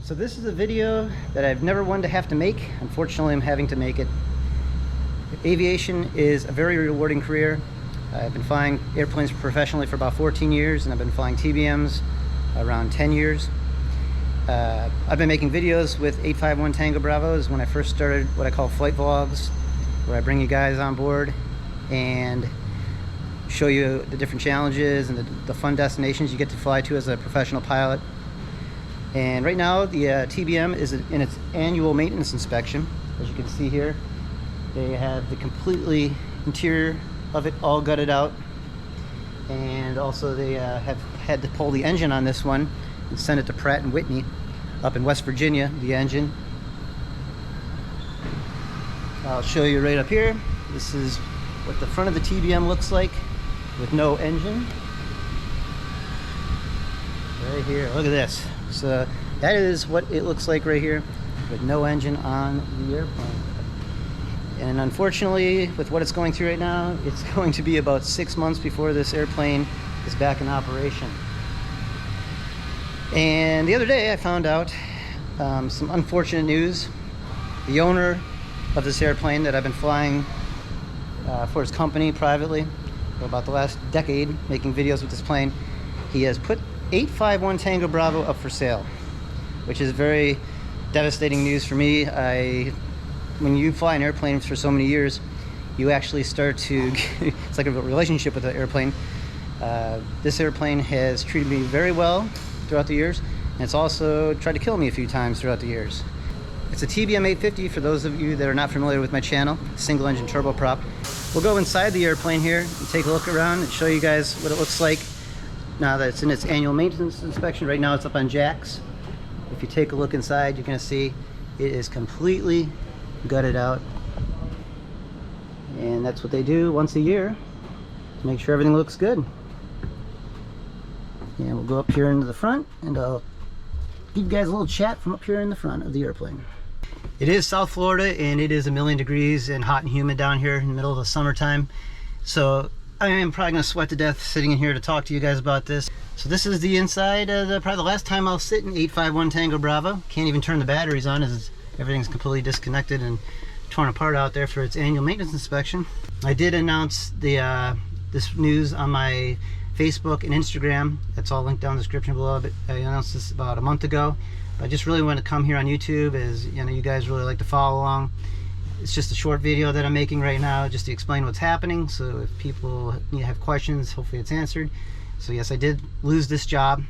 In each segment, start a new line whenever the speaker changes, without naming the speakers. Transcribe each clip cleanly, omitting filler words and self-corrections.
So this is a video that I've never wanted to have to make. Unfortunately, I'm having to make it. Aviation is a very rewarding career. I've been flying airplanes professionally for about 14 years, and I've been flying TBMs around 10 years. I've been making videos with 851 Tango Bravos when I first started what I call flight vlogs, where I bring you guys on board and show you the different challenges and the fun destinations you get to fly to as a professional pilot. And right now the TBM is in its annual maintenance inspection. As you can see here, they have the completely interior of it all gutted out, and also they have had to pull the engine on this one and send it to Pratt & Whitney up in West Virginia, the engine. I'll show you right up here. This is what the front of the TBM looks like with no engine. Right here, look at this. So that is what it looks like right here with no engine on the airplane. And unfortunately, with what it's going through right now, it's going to be about 6 months before this airplane is back in operation. And the other day I found out some unfortunate news. The owner of this airplane that I've been flying for his company privately for about the last decade, making videos with this plane, he has put 851 Tango Bravo up for sale, which is very devastating news for me. When you fly an airplane for so many years, you actually start to it's like a relationship with the airplane. This airplane has treated me very well throughout the years, and it's also tried to kill me a few times throughout the years. It's a TBM850 for those of you that are not familiar with my channel, single engine turboprop. We'll go inside the airplane here and take a look around and show you guys what it looks like now that it's in its annual maintenance inspection. Right now it's up on jacks. If you take a look inside, you're going to see it is completely gutted out, and that's what they do once a year to make sure everything looks good. And we'll go up here into the front, and I'll give you guys a little chat from up here in the front of the airplane. It is South Florida, and it is 1,000,000 degrees and hot and humid down here in the middle of the summertime, so I am probably going to sweat to death sitting in here to talk to you guys about this. So this is the inside of probably the last time I'll sit in 851 Tango Bravo. Can't even turn the batteries on as everything's completely disconnected and torn apart out there for its annual maintenance inspection. I did announce this news on my Facebook and Instagram. That's all linked down in the description below. But I announced this about a month ago. But I just really want to come here on YouTube, as you know, you guys really like to follow along. It's just a short video that I'm making right now just to explain what's happening. So if people have questions, hopefully it's answered. So yes, I did lose this job,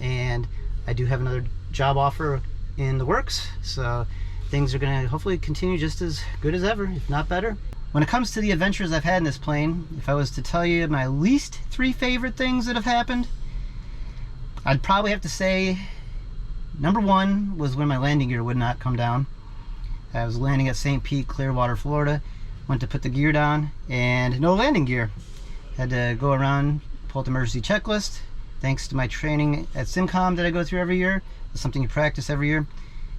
and I do have another job offer in the works. So things are going to hopefully continue just as good as ever, if not better. When it comes to the adventures I've had in this plane, if I was to tell you my least 3 favorite things that have happened, I'd probably have to say number 1 was when my landing gear would not come down. I was landing at St. Pete, Clearwater, Florida. Went to put the gear down and no landing gear. Had to go around, pull out the emergency checklist. Thanks to my training at SimCom that I go through every year. It's something you practice every year.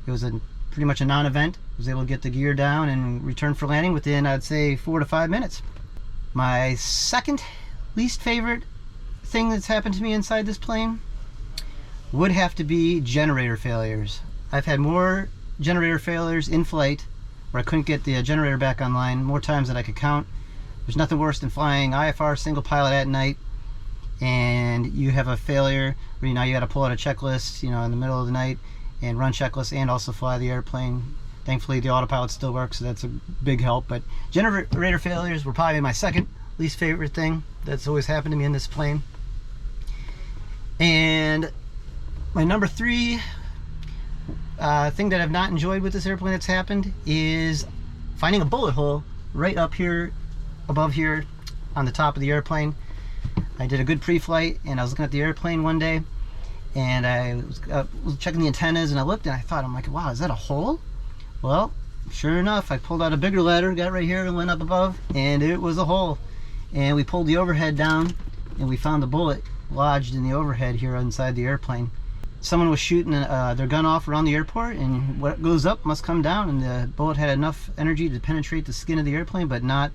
It was pretty much a non-event. Was able to get the gear down and return for landing within, I'd say, 4 to 5 minutes. My second least favorite thing that's happened to me inside this plane would have to be generator failures. I've had more generator failures in flight where I couldn't get the generator back online more times than I could count. There's nothing worse than flying IFR single pilot at night and you have a failure where you got to pull out a checklist, in the middle of the night and run checklists and also fly the airplane. Thankfully the autopilot still works, so that's a big help. But generator failures were probably my second least favorite thing that's always happened to me in this plane. And my number 3 thing that I've not enjoyed with this airplane that's happened is finding a bullet hole right up here above here on the top of the airplane. I did a good pre-flight and I was looking at the airplane one day, and I was checking the antennas, and I looked and I thought, I'm like, wow, is that a hole? Well, sure enough, I pulled out a bigger ladder, got right here and went up above, and it was a hole. And we pulled the overhead down and we found the bullet lodged in the overhead here inside the airplane. Someone was shooting their gun off around the airport, and what goes up must come down, and the bullet had enough energy to penetrate the skin of the airplane but not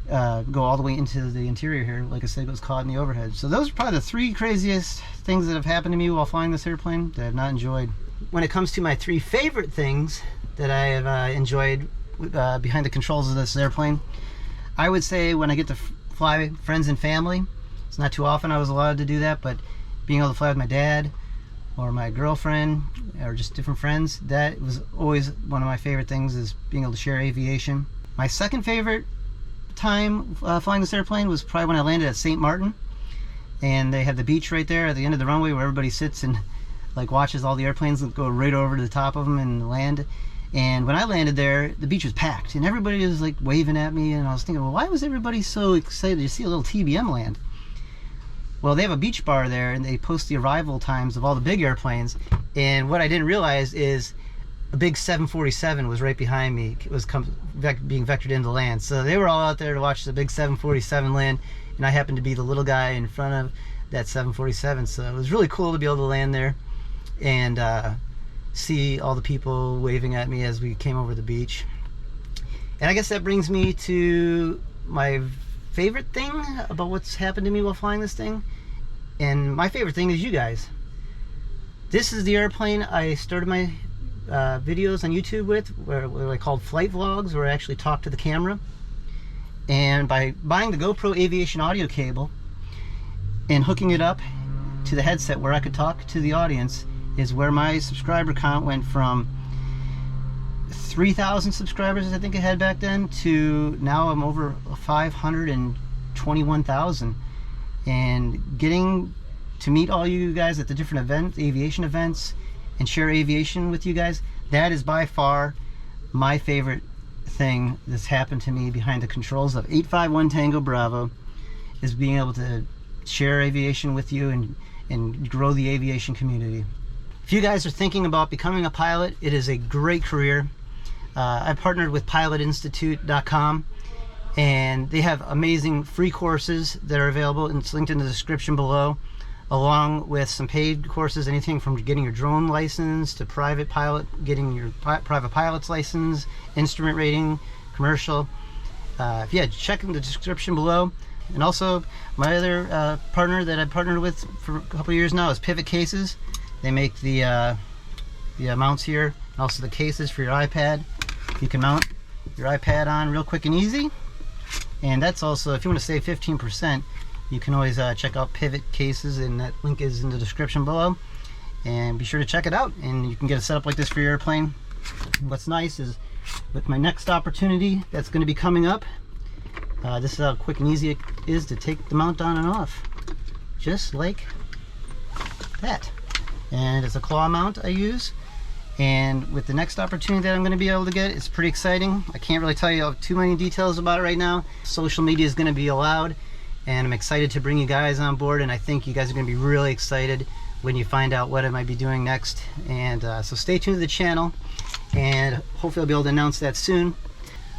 go all the way into the interior here. Like I said, it was caught in the overhead. So those are probably the 3 craziest things that have happened to me while flying this airplane that I've not enjoyed. when it comes to my 3 favorite things that I have enjoyed behind the controls of this airplane, I would say when I get to fly friends and family. It's not too often I was allowed to do that, but being able to fly with my dad or my girlfriend or just different friends, that was always one of my favorite things, is being able to share aviation. My second favorite time flying this airplane was probably when I landed at St. Martin, and they have the beach right there at the end of the runway where everybody sits and like watches all the airplanes go right over to the top of them and land. And when I landed there, the beach was packed and everybody was like waving at me, and I was thinking, well, why was everybody so excited to see a little TBM land? Well, they have a beach bar there and they post the arrival times of all the big airplanes, and what I didn't realize is a big 747 was right behind me. It was being vectored into land, so they were all out there to watch the big 747 land, and I happened to be the little guy in front of that 747, so it was really cool to be able to land there and see all the people waving at me as we came over the beach. And I guess that brings me to my favorite thing about what's happened to me while flying this thing. And my favorite thing is you guys. This is the airplane I started my videos on YouTube with, where I called flight vlogs, where I actually talk to the camera. And by buying the GoPro aviation audio cable and hooking it up to the headset where I could talk to the audience, is where my subscriber count went from 3,000 subscribers, I think I had back then, to now I'm over 521,000. And getting to meet all you guys at the different events, aviation events, and share aviation with you guys, that is by far my favorite thing that's happened to me behind the controls of 851 Tango Bravo, is being able to share aviation with you and grow the aviation community. If you guys are thinking about becoming a pilot, it is a great career. I partnered with pilotinstitute.com, and they have amazing free courses that are available, and it's linked in the description below, along with some paid courses, anything from getting your drone license to private pilot, getting your private pilot's license, instrument rating, commercial. Yeah, check in the description below. And also, my other partner that I've partnered with for a couple years now is Pivot Cases. They make the mounts here, and also the cases for your iPad. You can mount your iPad on real quick and easy. And that's also, if you want to save 15%, you can always check out Pivot Cases, and that link is in the description below. And be sure to check it out, and you can get a setup like this for your airplane. And what's nice is, with my next opportunity that's going to be coming up, this is how quick and easy it is to take the mount on and off. Just like that. And it's a claw mount I use, and with the next opportunity that I'm going to be able to get, it's pretty exciting. I can't really tell you too many details about it right now. Social media is going to be allowed, and I'm excited to bring you guys on board, and I think you guys are going to be really excited when you find out what I might be doing next. And so stay tuned to the channel, and hopefully I'll be able to announce that soon.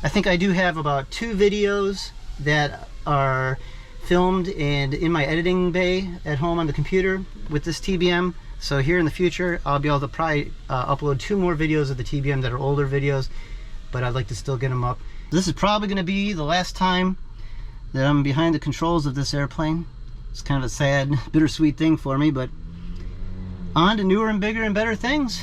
I think I do have about 2 videos that are filmed and in my editing bay at home on the computer with this TBM. So here in the future, I'll be able to probably upload 2 more videos of the TBM that are older videos, but I'd like to still get them up. This is probably going to be the last time that I'm behind the controls of this airplane. It's kind of a sad, bittersweet thing for me, but on to newer and bigger and better things.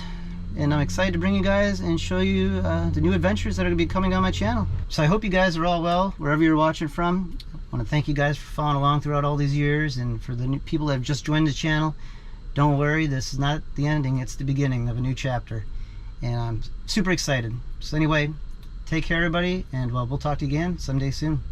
And I'm excited to bring you guys and show you the new adventures that are going to be coming on my channel. So I hope you guys are all well, wherever you're watching from. I want to thank you guys for following along throughout all these years, and for the new people that have just joined the channel, don't worry, this is not the ending, it's the beginning of a new chapter. And I'm super excited. So anyway, take care everybody, and we'll talk to you again someday soon.